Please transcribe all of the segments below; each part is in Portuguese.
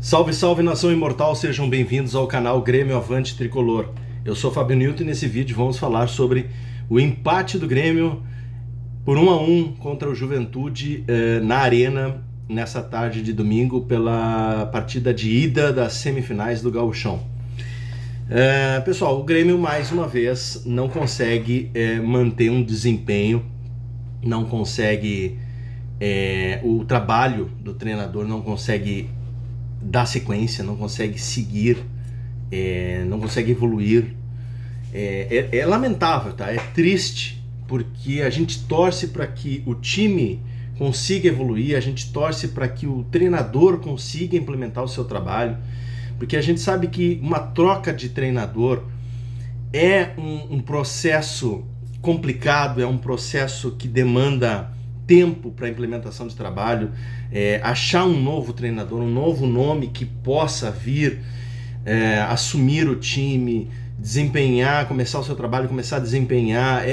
Salve, salve, nação imortal, sejam bem-vindos ao canal Grêmio Avante Tricolor. Eu sou Fábio Newton e nesse vídeo vamos falar sobre o empate do Grêmio por 1-1 contra o Juventude na Arena nessa tarde de domingo pela partida de ida das semifinais do Gauchão. Pessoal, o Grêmio mais uma vez não consegue manter um desempenho, não consegue, o trabalho do treinador não consegue dar sequência, não consegue seguir, não consegue evoluir. É lamentável, tá? É triste, porque a gente torce para que o time consiga evoluir, a gente torce para que o treinador consiga implementar o seu trabalho, porque a gente sabe que uma troca de treinador é um processo complicado, é um processo que demanda tempo para a implementação de trabalho, achar um novo treinador, um novo nome que possa vir assumir o time, desempenhar, começar o seu trabalho, começar a desempenhar.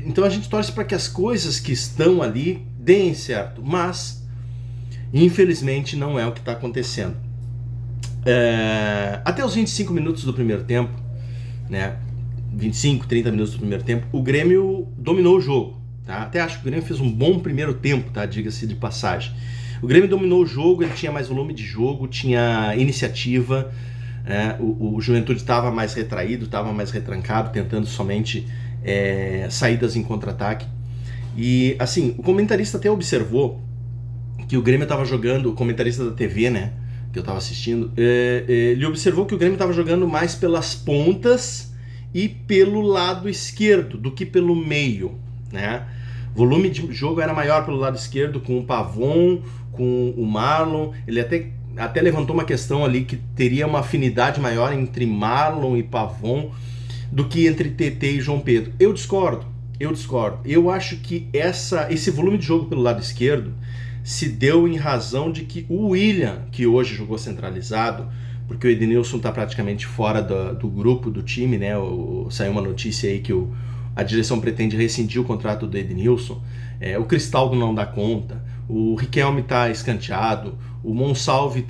Então a gente torce para que as coisas que estão ali deem certo, mas infelizmente não é o que está acontecendo. Até os 25 minutos do primeiro tempo, né? 25, 30 minutos do primeiro tempo, o Grêmio dominou o jogo. Tá? Até acho que o Grêmio fez um bom primeiro tempo, tá? Diga-se de passagem. O Grêmio dominou o jogo, ele tinha mais volume de jogo, tinha iniciativa. O Juventude estava mais retraído, estava mais retrancado, tentando somente saídas em contra-ataque. E assim, o comentarista até observou que o Grêmio estava jogando, o comentarista da TV, né, que eu estava assistindo, ele observou que o Grêmio estava jogando mais pelas pontas e pelo lado esquerdo do que pelo meio, né? O volume de jogo era maior pelo lado esquerdo, com o Pavon, com o Marlon. Ele até levantou uma questão ali que teria uma afinidade maior entre Marlon e Pavon do que entre TT e João Pedro. Eu discordo. Eu acho que esse volume de jogo pelo lado esquerdo se deu em razão de que o William, que hoje jogou centralizado, porque o Edenilson está praticamente fora do grupo do time, né? Saiu uma notícia aí que a direção pretende rescindir o contrato do Edenilson. O Cristaldo não dá conta, o Riquelme está escanteado, o Monsalve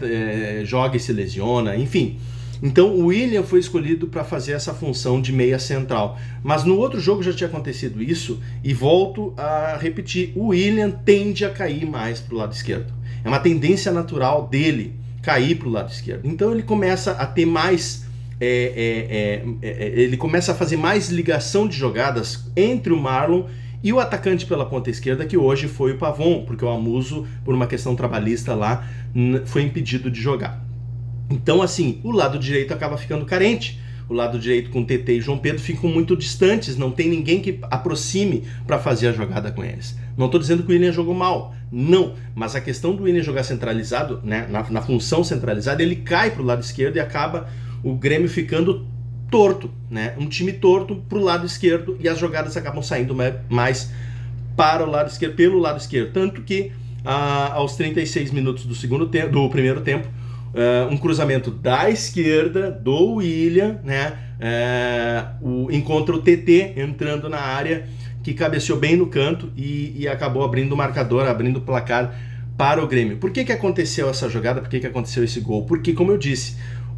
joga e se lesiona, enfim. Então o William foi escolhido para fazer essa função de meia central. Mas no outro jogo já tinha acontecido isso, e volto a repetir, o William tende a cair mais para o lado esquerdo. É uma tendência natural dele cair para o lado esquerdo. Então ele começa a ter mais... ele começa a fazer mais ligação de jogadas entre o Marlon e o atacante pela ponta esquerda, que hoje foi o Pavon, porque o Amuso, por uma questão trabalhista lá, foi impedido de jogar. Então, assim, o lado direito acaba ficando carente. O lado direito com TT e João Pedro ficam muito distantes, não tem ninguém que aproxime para fazer a jogada com eles. Não estou dizendo que o William jogou mal, não, mas a questão do William jogar centralizado, né, na função centralizada, ele cai para o lado esquerdo e acaba o Grêmio ficando torto, né? Um time torto para o lado esquerdo, e as jogadas acabam saindo mais para o lado esquerdo, pelo lado esquerdo. Tanto que aos 36 minutos do primeiro tempo, um cruzamento da esquerda do William, né? Encontra o TT entrando na área, que cabeceou bem no canto e acabou abrindo o marcador, abrindo o placar para o Grêmio. Por que aconteceu essa jogada? Por que aconteceu esse gol? Porque, como eu disse,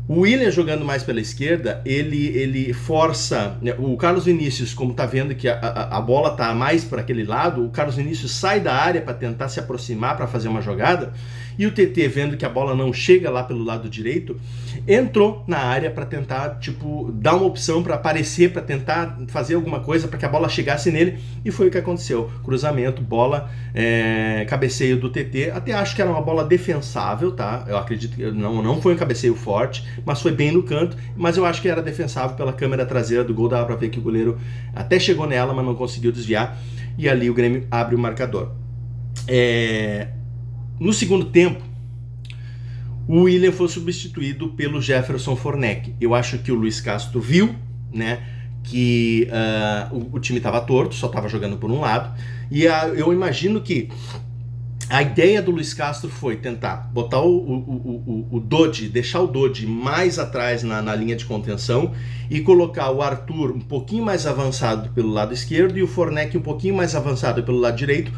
o William jogando mais pela esquerda, ele força, né? O Carlos Vinícius, como tá vendo que a bola tá mais para aquele lado, o Carlos Vinícius sai da área para tentar se aproximar para fazer uma jogada, e o TT, vendo que a bola não chega lá pelo lado direito, entrou na área para tentar, dar uma opção para aparecer, para tentar fazer alguma coisa para que a bola chegasse nele, e foi o que aconteceu. Cruzamento, bola, cabeceio do TT. Até acho que era uma bola defensável, tá? Eu acredito que não foi um cabeceio forte, mas foi bem no canto, mas eu acho que era defensável pela câmera traseira do gol, dava para ver que o goleiro até chegou nela, mas não conseguiu desviar, e ali o Grêmio abre o marcador. No segundo tempo, o William foi substituído pelo Jefferson Fornec. Eu acho que o Luiz Castro viu, né, que o time estava torto, só estava jogando por um lado, e eu imagino que a ideia do Luiz Castro foi tentar botar o Dodi, deixar o Dodi mais atrás na linha de contenção e colocar o Arthur um pouquinho mais avançado pelo lado esquerdo e o Fornec um pouquinho mais avançado pelo lado direito,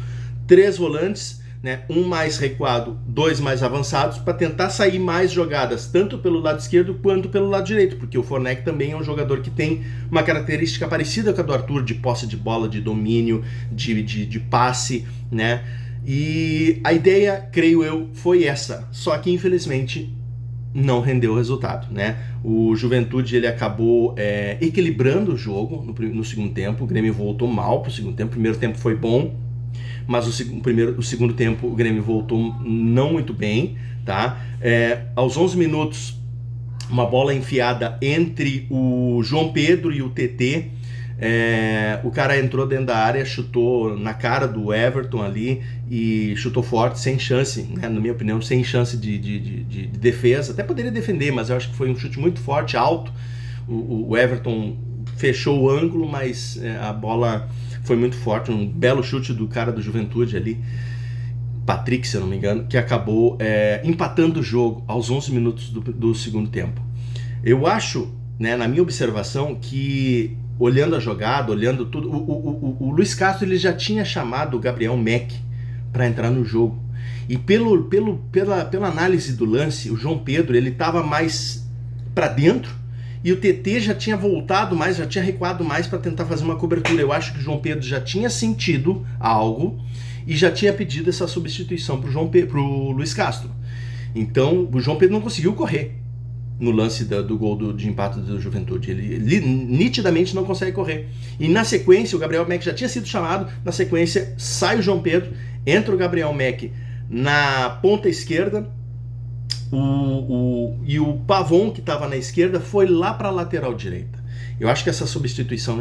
3 volantes, né, um mais recuado, dois mais avançados, para tentar sair mais jogadas, tanto pelo lado esquerdo quanto pelo lado direito, porque o Fornec também é um jogador que tem uma característica parecida com a do Arthur, de posse de bola, de domínio, de passe, né? E a ideia, creio eu, foi essa, só que infelizmente não rendeu o resultado, né? O Juventude ele acabou equilibrando o jogo no segundo tempo. O Grêmio voltou mal para o segundo tempo. O primeiro tempo foi bom, mas o segundo tempo o Grêmio voltou não muito bem, tá? Aos 11 minutos, uma bola enfiada entre o João Pedro e o TT. O cara entrou dentro da área, chutou na cara do Everton ali e chutou forte, sem chance, né, na minha opinião, sem chance de defesa. Até poderia defender, mas eu acho que foi um chute muito forte, alto. O Everton fechou o ângulo, mas a bola foi muito forte. Um belo chute do cara do Juventude ali, Patrick, se eu não me engano, que acabou empatando o jogo aos 11 minutos do segundo tempo. Eu acho, né, na minha observação, que olhando a jogada, olhando tudo, o Luiz Castro ele já tinha chamado o Gabriel Mack para entrar no jogo. E pela análise do lance, o João Pedro ele estava mais para dentro e o TT já tinha voltado mais, já tinha recuado mais para tentar fazer uma cobertura. Eu acho que o João Pedro já tinha sentido algo e já tinha pedido essa substituição pro Luiz Castro. Então o João Pedro não conseguiu correr no lance do gol de empate do Juventude. Ele nitidamente não consegue correr. E na sequência, o Gabriel Mack já tinha sido chamado, na sequência sai o João Pedro, entra o Gabriel Mack na ponta esquerda, e o Pavon, que estava na esquerda, foi lá para a lateral direita. Eu acho que essa substituição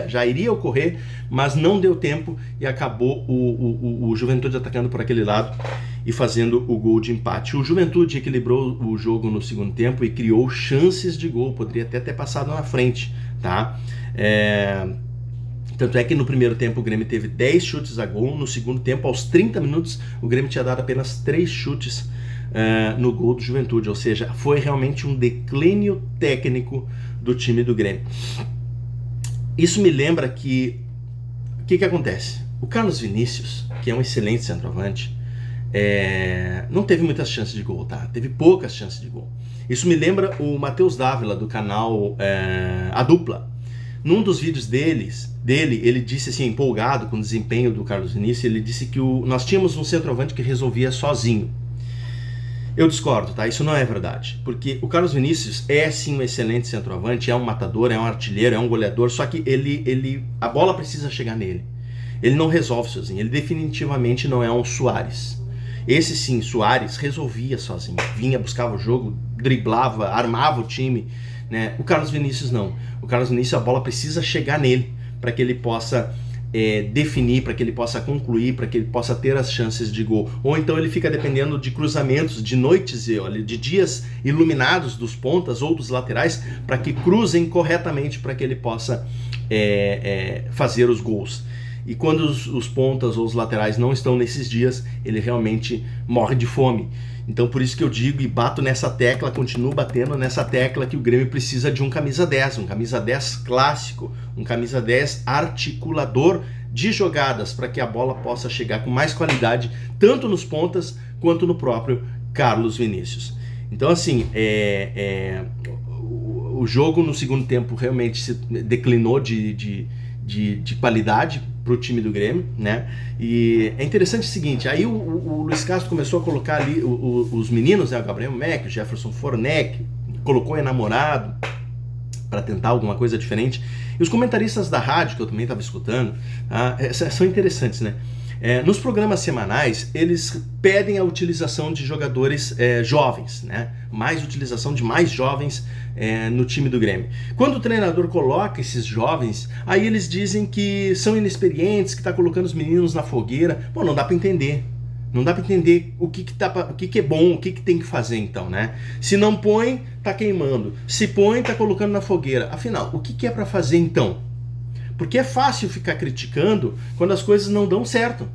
já iria ocorrer, mas não deu tempo e acabou o Juventude atacando por aquele lado e fazendo o gol de empate. O Juventude equilibrou o jogo no segundo tempo e criou chances de gol, poderia até ter passado na frente, tá? Tanto é que no primeiro tempo o Grêmio teve 10 chutes a gol, no segundo tempo, aos 30 minutos, o Grêmio tinha dado apenas 3 chutes no gol do Juventude, ou seja, foi realmente um declínio técnico do time do Grêmio. Isso me lembra que o que acontece? O Carlos Vinícius, que é um excelente centroavante, não teve muitas chances de gol, tá? Teve poucas chances de gol. Isso me lembra o Matheus Dávila, do canal A Dupla. Num dos vídeos dele, ele disse assim, empolgado com o desempenho do Carlos Vinícius, ele disse que nós tínhamos um centroavante que resolvia sozinho. Eu discordo, tá? Isso não é verdade. Porque o Carlos Vinícius é sim um excelente centroavante, é um matador, é um artilheiro, é um goleador, só que a bola precisa chegar nele. Ele não resolve sozinho, ele definitivamente não é um Suárez. Esse sim, Suárez, resolvia sozinho. Vinha, buscava o jogo, driblava, armava o time, né? O Carlos Vinícius não. O Carlos Vinícius, a bola precisa chegar nele para que ele possa definir, para que ele possa concluir, para que ele possa ter as chances de gol. Ou então ele fica dependendo de cruzamentos, de noites, de dias iluminados dos pontas ou dos laterais, para que cruzem corretamente, para que ele possa fazer os gols. E quando os pontas ou os laterais não estão nesses dias, ele realmente morre de fome. Então por isso que eu digo e bato nessa tecla, continuo batendo nessa tecla, que o Grêmio precisa de um camisa 10, um camisa 10 clássico, um camisa 10 articulador de jogadas, para que a bola possa chegar com mais qualidade, tanto nos pontas quanto no próprio Carlos Vinícius. Então assim, o jogo no segundo tempo realmente se declinou de qualidade para o time do Grêmio, né? E é interessante o seguinte, aí o Luiz Castro começou a colocar ali os meninos, né? O Gabriel Mack, o Jefferson Fornec, colocou enamorado para tentar alguma coisa diferente. E os comentaristas da rádio, que eu também estava escutando, são interessantes, né? Nos programas semanais, eles pedem a utilização de jogadores jovens, né? Mais utilização de mais jovens no time do Grêmio. Quando o treinador coloca esses jovens, aí eles dizem que são inexperientes, que está colocando os meninos na fogueira. Pô, não dá para entender. Não dá para entender o que é bom, o que tem que fazer então, né? Se não põe, tá queimando. Se põe, tá colocando na fogueira. Afinal, o que é para fazer então? Porque é fácil ficar criticando quando as coisas não dão certo,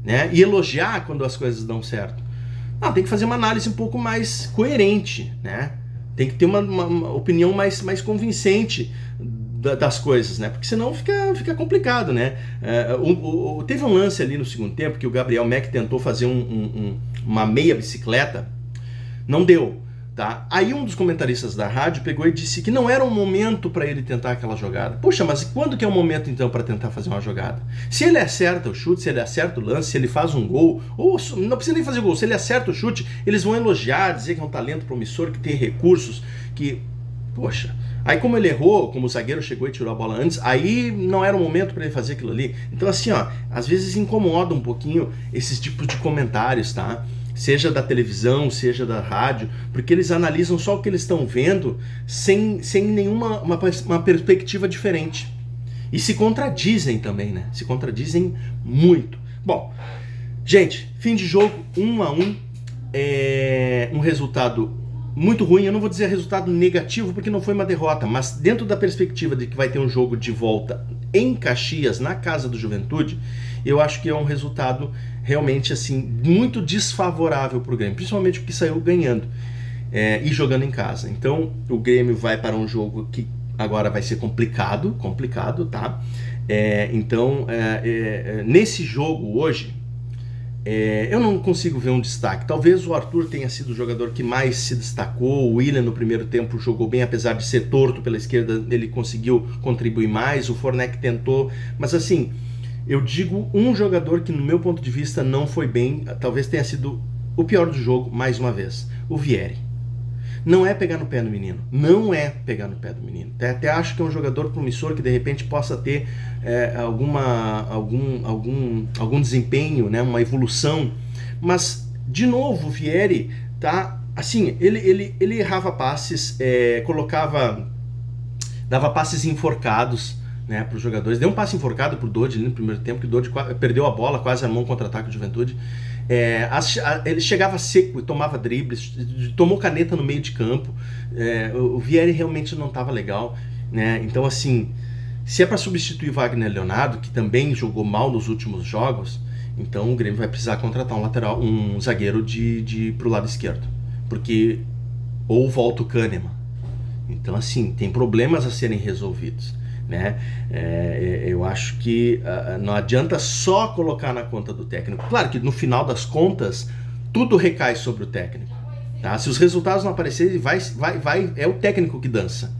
né? E elogiar quando as coisas dão certo. Não, tem que fazer uma análise um pouco mais coerente, né? Tem que ter uma opinião mais convincente das coisas, né? Porque senão fica complicado, né? Teve um lance ali no segundo tempo que o Gabriel Mack tentou fazer uma meia bicicleta, não deu, tá? Aí um dos comentaristas da rádio pegou e disse que não era um momento para ele tentar aquela jogada. Puxa, mas quando que é o momento então para tentar fazer uma jogada? Se ele acerta o chute, se ele acerta o lance, se ele faz um gol, ou não precisa nem fazer gol, se ele acerta o chute, eles vão elogiar, dizer que é um talento promissor, que tem recursos, que... Poxa... Aí como ele errou, como o zagueiro chegou e tirou a bola antes, aí não era o momento para ele fazer aquilo ali. Então assim, ó, às vezes incomoda um pouquinho esses tipos de comentários, tá? Seja da televisão, seja da rádio, porque eles analisam só o que eles estão vendo sem nenhuma uma perspectiva diferente. E se contradizem também, né? Se contradizem muito. Bom, gente, fim de jogo, 1-1, um resultado muito ruim. Eu não vou dizer resultado negativo porque não foi uma derrota, mas dentro da perspectiva de que vai ter um jogo de volta em Caxias, na casa do Juventude, eu acho que é um resultado realmente assim muito desfavorável para o Grêmio, principalmente porque saiu ganhando e jogando em casa. Então o Grêmio vai para um jogo que agora vai ser complicado, tá? Então nesse jogo hoje eu não consigo ver um destaque. Talvez o Arthur tenha sido o jogador que mais se destacou. O Willian no primeiro tempo jogou bem, apesar de ser torto pela esquerda, ele conseguiu contribuir mais. O Fornec tentou, mas assim, eu digo um jogador que no meu ponto de vista não foi bem, talvez tenha sido o pior do jogo, mais uma vez, o Vieri. Não é pegar no pé do menino, não é pegar no pé do menino. Até acho que é um jogador promissor que de repente possa ter algum desempenho, né, uma evolução. Mas, de novo, o Vieri, tá, assim, ele errava passes, dava passes enforcados, né, para os jogadores. Deu um passe enforcado pro Dodge ali no primeiro tempo, que o Dodge perdeu a bola, quase armou um contra-ataque do Juventude. Ele chegava seco e tomava dribles, tomou caneta no meio de campo. O Vieri realmente não estava legal, né? Então assim, se é para substituir Wagner Leonardo, que também jogou mal nos últimos jogos, então o Grêmio vai precisar contratar um zagueiro pro lado esquerdo, porque ou volta o Kahneman. Então assim, tem problemas a serem resolvidos, né? Eu acho que não adianta só colocar na conta do técnico. Claro que no final das contas tudo recai sobre o técnico, tá? Se os resultados não aparecerem, é o técnico que dança.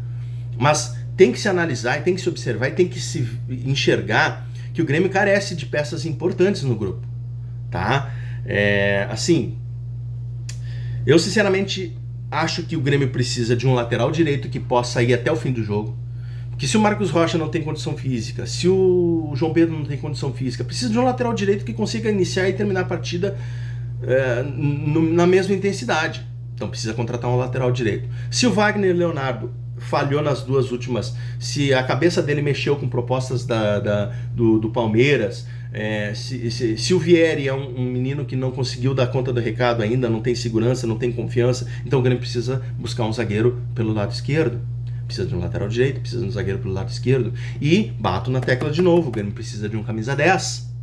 Mas tem que se analisar, e tem que se observar, e tem que se enxergar que o Grêmio carece de peças importantes no grupo, tá? Assim, eu sinceramente acho que o Grêmio precisa de um lateral direito que possa ir até o fim do jogo. Que se o Marcos Rocha não tem condição física, se o João Pedro não tem condição física, precisa de um lateral direito que consiga iniciar e terminar a partida na mesma intensidade. Então precisa contratar um lateral direito. Se o Wagner Leonardo falhou nas duas últimas, se a cabeça dele mexeu com propostas do Palmeiras, se o Vieri é um menino que não conseguiu dar conta do recado ainda, não tem segurança, não tem confiança, então o Grêmio precisa buscar um zagueiro pelo lado esquerdo. Precisa de um lateral direito, precisa de um zagueiro pelo lado esquerdo. E bato na tecla de novo, o Grêmio precisa de um camisa 10.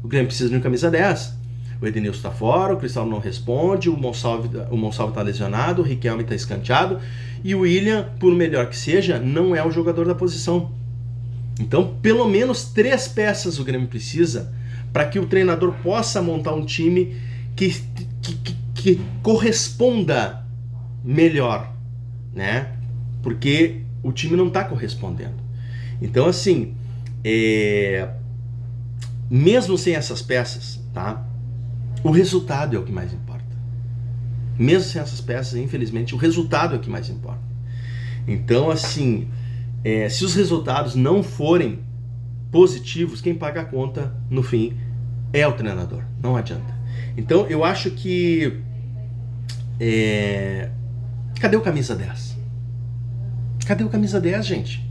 O Grêmio precisa de um camisa 10. O Edenilson está fora, o Cristal não responde, o Monsalve está lesionado, o Riquelme está escanteado, e o Willian, por melhor que seja, não é o jogador da posição. Então, pelo menos 3 peças o Grêmio precisa para que o treinador possa montar um time que corresponda melhor, né? Porque o time não está correspondendo. Então, assim, mesmo sem essas peças, tá? O resultado é o que mais importa. Mesmo sem essas peças, infelizmente, o resultado é o que mais importa. Então, assim, se os resultados não forem positivos, quem paga a conta, no fim, é o treinador. Não adianta. Então, eu acho que... cadê o camisa 10? Cadê o camisa 10, gente?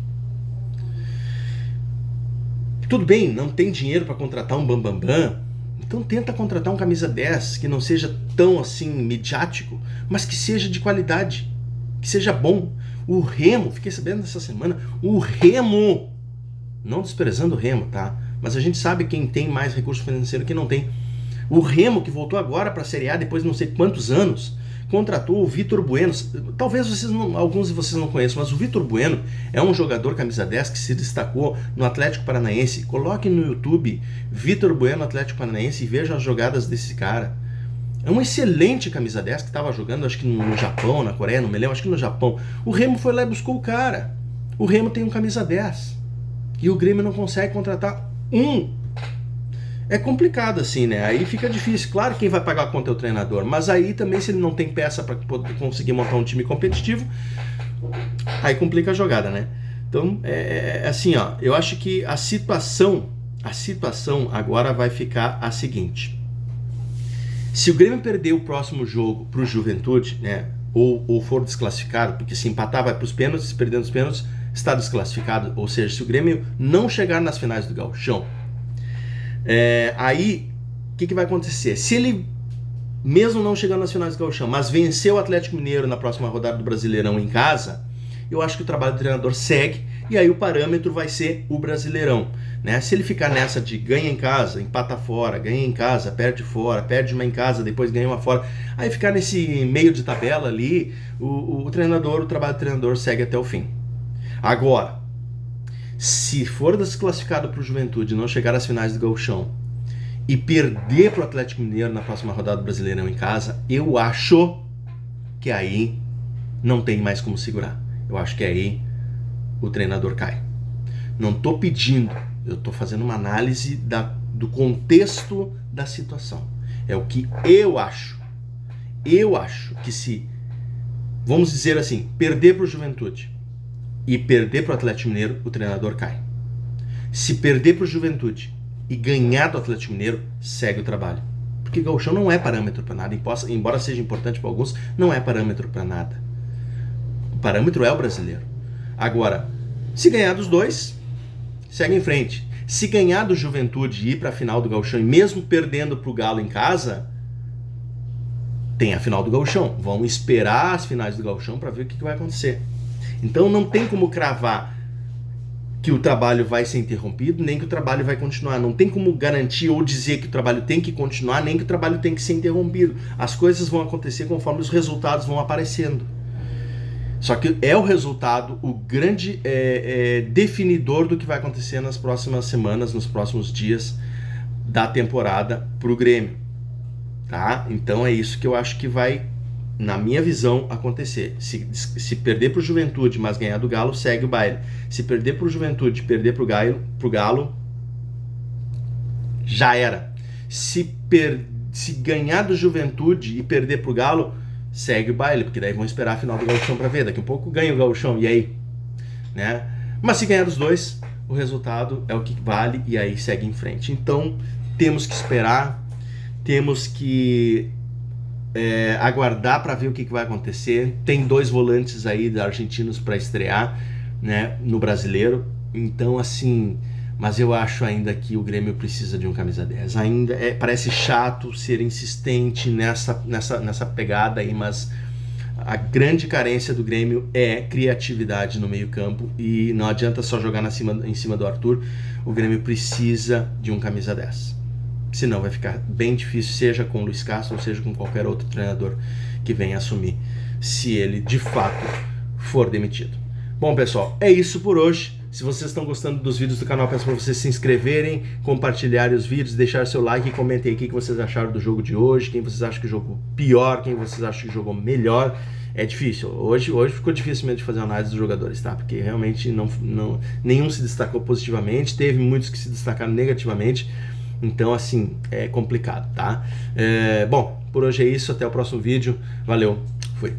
Tudo bem, não tem dinheiro para contratar um bambambam, então tenta contratar um camisa 10 que não seja tão assim midiático, mas que seja de qualidade, que seja bom. O Remo, fiquei sabendo dessa semana, o Remo, não desprezando o Remo, tá? Mas a gente sabe quem tem mais recurso financeiro e quem não tem. O Remo, que voltou agora para a Série A depois de não sei quantos anos, contratou o Vitor Bueno. Talvez alguns de vocês não conheçam, mas o Vitor Bueno é um jogador camisa 10 que se destacou no Atlético Paranaense. Coloque no YouTube Vitor Bueno Atlético Paranaense e veja as jogadas desse cara. É um excelente camisa 10 que estava jogando, acho que no Japão, na Coreia, não me lembro, acho que no Japão. O Remo foi lá e buscou o cara. O Remo tem um camisa 10 e o Grêmio não consegue contratar um. É complicado assim, né? Aí fica difícil. Claro, quem vai pagar a conta é o treinador, mas aí também, se ele não tem peça para conseguir montar um time competitivo, aí complica a jogada, né? Então, assim, ó, eu acho que a situação agora vai ficar a seguinte: se o Grêmio perder o próximo jogo para o Juventude, né, ou for desclassificado, porque se empatar vai para os pênaltis, se perder nos pênaltis está desclassificado, ou seja, se o Grêmio não chegar nas finais do Gauchão, aí o que vai acontecer? Se ele, mesmo não chegando nas finais do Gauchão, mas vencer o Atlético Mineiro na próxima rodada do Brasileirão em casa, eu acho que o trabalho do treinador segue, e aí o parâmetro vai ser o Brasileirão, né? Se ele ficar nessa de ganha em casa, empata fora, ganha em casa, perde fora, perde uma em casa, depois ganha uma fora, aí ficar nesse meio de tabela ali, o trabalho do treinador segue até o fim. Agora, se for desclassificado para o Juventude e não chegar às finais do Gauchão e perder para o Atlético Mineiro na próxima rodada do Brasileirão em casa, eu acho que aí não tem mais como segurar. Eu acho que aí o treinador cai. Não estou pedindo, eu estou fazendo uma análise do contexto da situação. É o que eu acho. Eu acho que se, vamos dizer assim, perder para o Juventude e perder para o Atlético Mineiro, o treinador cai. Se perder para o Juventude e ganhar do Atlético Mineiro, segue o trabalho. Porque Gauchão não é parâmetro para nada, embora seja importante para alguns, não é parâmetro para nada. O parâmetro é o brasileiro. Agora, se ganhar dos dois, segue em frente. Se ganhar do Juventude e ir para a final do Gauchão, e mesmo perdendo para o Galo em casa, tem a final do Gauchão. Vão esperar as finais do Gauchão para ver o que vai acontecer. Então não tem como cravar que o trabalho vai ser interrompido, nem que o trabalho vai continuar. Não tem como garantir ou dizer que o trabalho tem que continuar, nem que o trabalho tem que ser interrompido. As coisas vão acontecer conforme os resultados vão aparecendo. Só que é o resultado o grande definidor do que vai acontecer nas próximas semanas, nos próximos dias da temporada para o Grêmio. Tá? Então é isso que eu acho que vai, na minha visão, acontecer. Se perder para o Juventude, mas ganhar do Galo, segue o baile. Se perder para o Juventude, perder para o Galo, já era. Se ganhar do Juventude e perder para o Galo, segue o baile, porque daí vão esperar a final do Gauchão para ver. Daqui a pouco ganha o Gauchão, e aí? Né? Mas se ganhar dos dois, o resultado é o que vale, e aí segue em frente. Então, temos que esperar, temos que aguardar para ver o que vai acontecer. Tem 2 volantes aí da argentinos para estrear, né, no Brasileiro. Então, assim, mas eu acho ainda que o Grêmio precisa de um camisa 10. Ainda parece chato ser insistente nessa pegada aí, mas a grande carência do Grêmio é criatividade no meio-campo, e não adianta só jogar em cima do Arthur. O Grêmio precisa de um camisa 10. Senão vai ficar bem difícil, seja com o Luiz Castro ou seja com qualquer outro treinador que venha assumir, se ele de fato for demitido. Bom, pessoal, é isso por hoje. Se vocês estão gostando dos vídeos do canal, peço para vocês se inscreverem, compartilharem os vídeos, deixar seu like e comentem aí o que vocês acharam do jogo de hoje, quem vocês acham que jogou pior, quem vocês acham que jogou melhor. É difícil, hoje ficou difícil mesmo de fazer análise dos jogadores, tá? Porque realmente nenhum se destacou positivamente, teve muitos que se destacaram negativamente. Então, assim, é complicado, tá? Bom, por hoje é isso. Até o próximo vídeo. Valeu, fui.